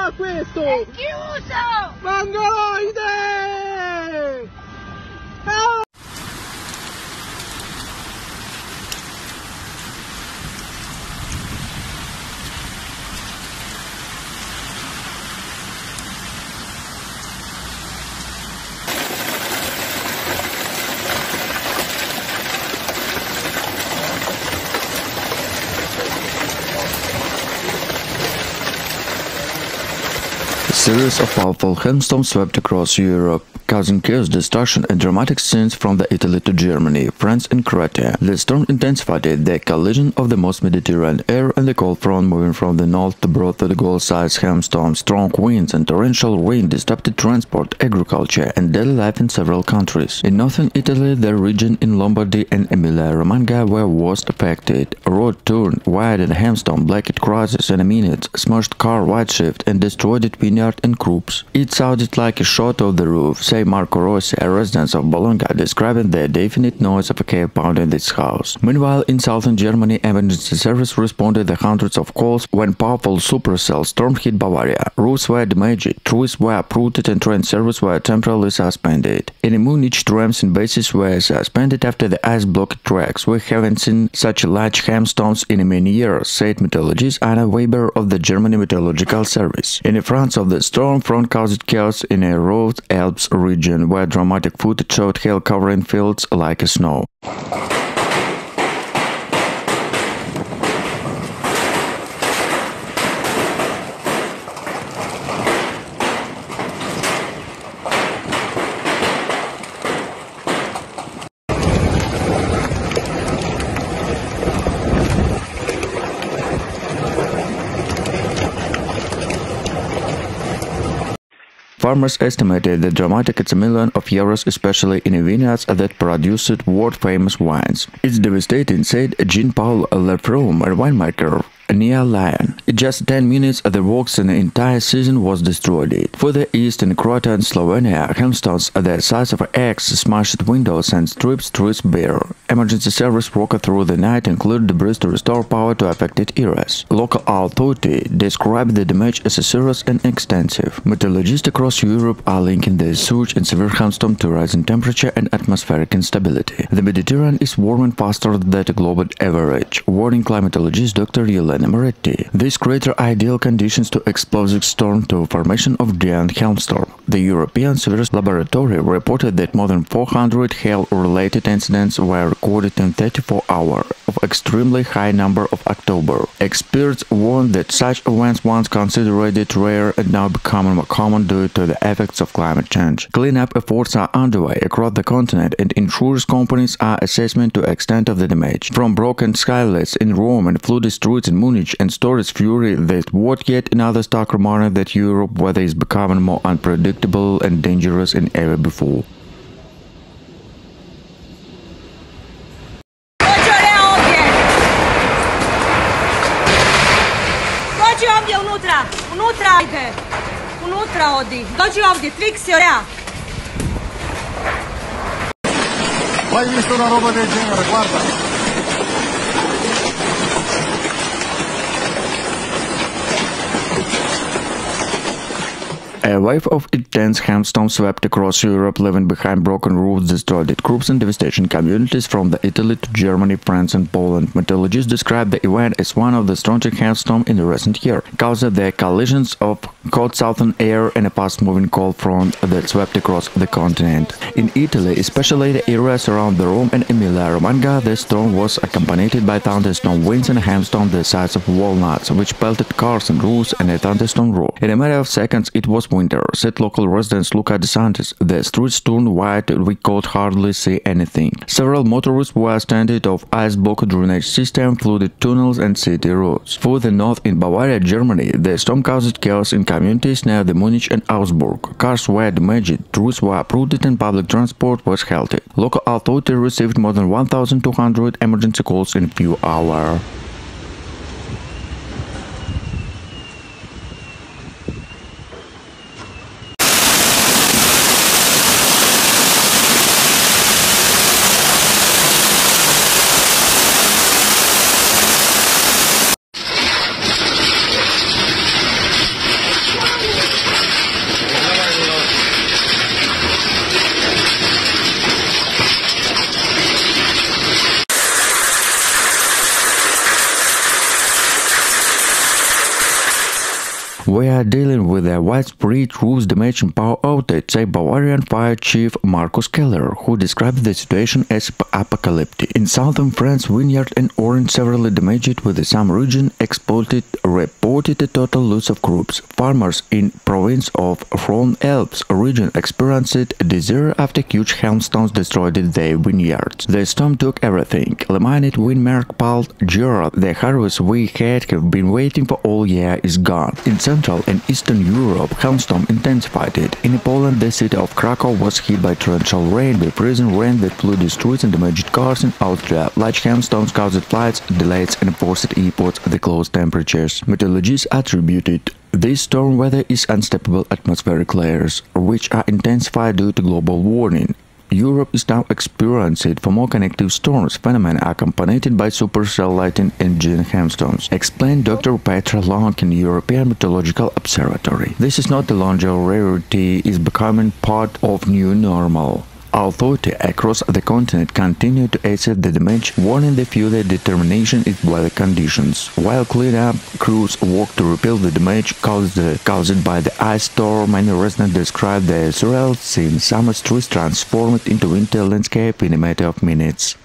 fa questo? È chiuso! Mongoloide! Ah! A series of powerful hailstorms swept across Europe, causing chaos, destruction, and dramatic scenes from Italy to Germany, France, and Croatia. The storm intensified the collision of the most Mediterranean air and the cold front moving from the north to brought the Gulf-sized hailstorms. Strong winds and torrential rain disrupted transport, agriculture, and daily life in several countries. In northern Italy, the region in Lombardy and Emilia-Romagna were worst affected. A road turned wide and hailstorm blackened crosses in a minute, smashed car windshield, and destroyed vineyards and crops. It sounded like a shot of the roof, say Marco Rossi, a resident of Bologna, describing the deafening noise of a cave pound in this house. Meanwhile, in southern Germany, emergency service responded to hundreds of calls when powerful supercell storm hit Bavaria. Roofs were damaged, trees were uprooted, and train service were temporarily suspended. In Munich, trams and buses were suspended after the ice-blocked tracks. We haven't seen such large hailstones in many years, said meteorologist Anna Weber of the German Meteorological Service. In France of the storm front caused chaos in a Rhode Alps region, where dramatic footage showed hail covering fields like snow. Farmers estimated the dramatic at $1 million euros, especially in vineyards that produced world-famous wines. It's devastating, said Jean-Paul Lefroom, a winemaker near Lyon. In just 10 minutes, the works in the entire season was destroyed. Further east in Croatia and Slovenia, hailstones the size of eggs smashed windows and stripped trees bare. Emergency service worked through the night and cleared debris to restore power to affected areas. Local authority described the damage as serious and extensive. Meteorologists across Europe are linking the surge in severe hailstorm to rising temperature and atmospheric instability. The Mediterranean is warming faster than the global average, warning climatologist Dr. Yelena Moretti. This creates ideal conditions to explosive storm to formation of giant hailstorm. The European Severe Laboratory reported that more than 400 hail-related incidents were recorded in 34 hours, of extremely high number of October. Experts warned that such events, once considered rare, and now becoming more common due to the effects of climate change. Cleanup efforts are underway across the continent, and insurance companies are assessing the extent of the damage. From broken skylights in Rome and flooded streets in Munich and stories fury that what yet another stark reminder that Europe weather is becoming more unpredictable and dangerous than ever before. Dođi ovdje unutra ide, unutra odi, dođi ovdje, fiksi ora. Hai visto una roba del genere, guarda. A wave of intense hailstorms swept across Europe, leaving behind broken roofs, destroyed crops and devastation communities from Italy to Germany, France and Poland. Meteorologists described the event as one of the strongest hailstorms in the recent year, causing the collisions of cold southern air and a fast-moving cold front that swept across the continent. In Italy, especially the areas around Rome and Emilia-Romagna, the storm was accompanied by thunderstorm winds and hailstones the size of walnuts, which pelted cars and roofs and a thunderstorm roar. In a matter of seconds, it was winter, said local resident Luca DeSantis. The streets turned white, we could hardly see anything. Several motorists were stranded off ice-blocked drainage system, flooded tunnels and city roads. Further north in Bavaria, Germany, the storm caused chaos in communities near the Munich and Augsburg. Cars were damaged, trees were uprooted and public transport was halted. Local authorities received more than 1,200 emergency calls in a few hours. are dealing with a widespread roof damage and power outage, said Bavarian Fire Chief Marco Rossi, who described the situation as apocalyptic. In southern France, vineyard and orange severely damaged, with some region reported a total loss of crops. Farmers in province of Rhône-Alpes region experienced a disaster after huge hailstones destroyed their vineyards. The storm took everything. Laminated Mark Paul Gerard, the harvest we have been waiting for all year is gone. In Central and Eastern Europe, hailstorm intensified. In Poland, the city of Krakow was hit by torrential rain, with freezing rain that flooded streets and damaged cars. In Austria, large hailstones caused flights, delays and forced airports at the close temperatures. Meteorologists attributed this storm weather is unstable atmospheric layers, which are intensified due to global warming. Europe is now experiencing for more connective storms, phenomena accompanied by supercell lightning and giant hailstones, explained Dr. Petra Long in European Meteorological Observatory. This is not the longer rarity, is becoming part of new normal. Authorities across the continent continue to assess the damage, warning the future determination is weather conditions, while cleanup crews work to repair the damage caused by the ice storm. Many residents describe the surreal scene. Summer streets transformed into winter landscape in a matter of minutes.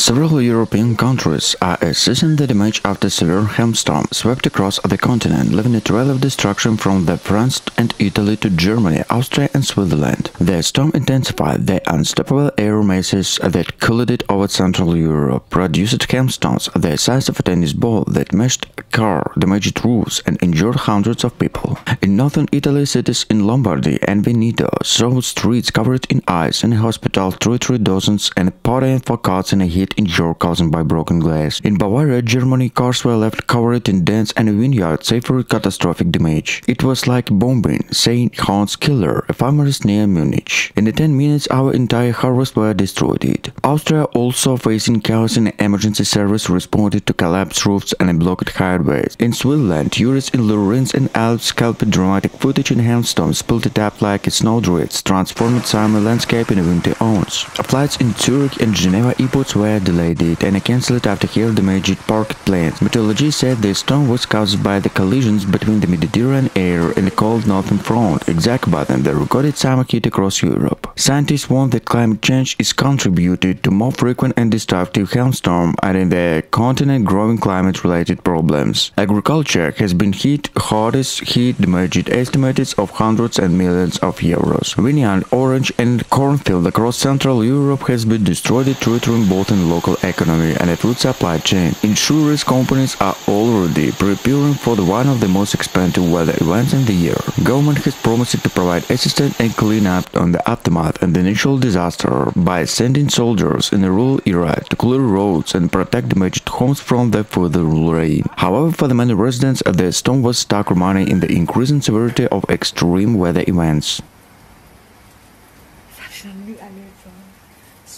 Several European countries are assessing the damage after severe hailstorm swept across the continent, leaving a trail of destruction from France and Italy to Germany, Austria and Switzerland. The storm intensified. The unstoppable air masses that collided over Central Europe produced hailstones the size of a tennis ball that mashed a car, damaged roofs and injured hundreds of people. In northern Italy, cities in Lombardy and Veneto saw streets covered in ice, and hospitals treated dozens and partying for cars in a heat injury caused by broken glass. In Bavaria, Germany, cars were left covered in dents and vineyards suffered catastrophic damage. It was like bombing, saying Hans Killer, a farmer near Munich. In 10 minutes, our entire harvest were destroyed. Austria, also facing chaos in emergency service, responded to collapsed roofs and blocked highways. In Switzerland, tourists in Lorenz and Alps scalped dramatic footage in hailstones, spilled it up like snowdrifts, transformed summer landscape in winter owns. Flights in Zurich and Geneva airports were delayed and cancelled after hail damaged parked planes. Meteorologists said the storm was caused by the collisions between the Mediterranean air and the cold northern front, exacerbating the recorded summer heat across Europe. Scientists warn that climate change is contributed to more frequent and destructive hailstorms, adding the continent growing climate-related problems. Agriculture has been hit hardest, heat damaged estimates of hundreds and millions of euros. Vineyard, orange and cornfield across Central Europe has been destroyed, threatening both in local economy and a food supply chain. Insurance companies are already preparing for one of the most expensive weather events in the year. Government has promised to provide assistance and clean up on the aftermath and the initial disaster by sending soldiers in the rural area to clear roads and protect damaged homes from the further rain. However, for the many residents, the storm was stuck remaining in the increasing severity of extreme weather events.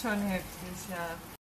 Schon heftig, ja.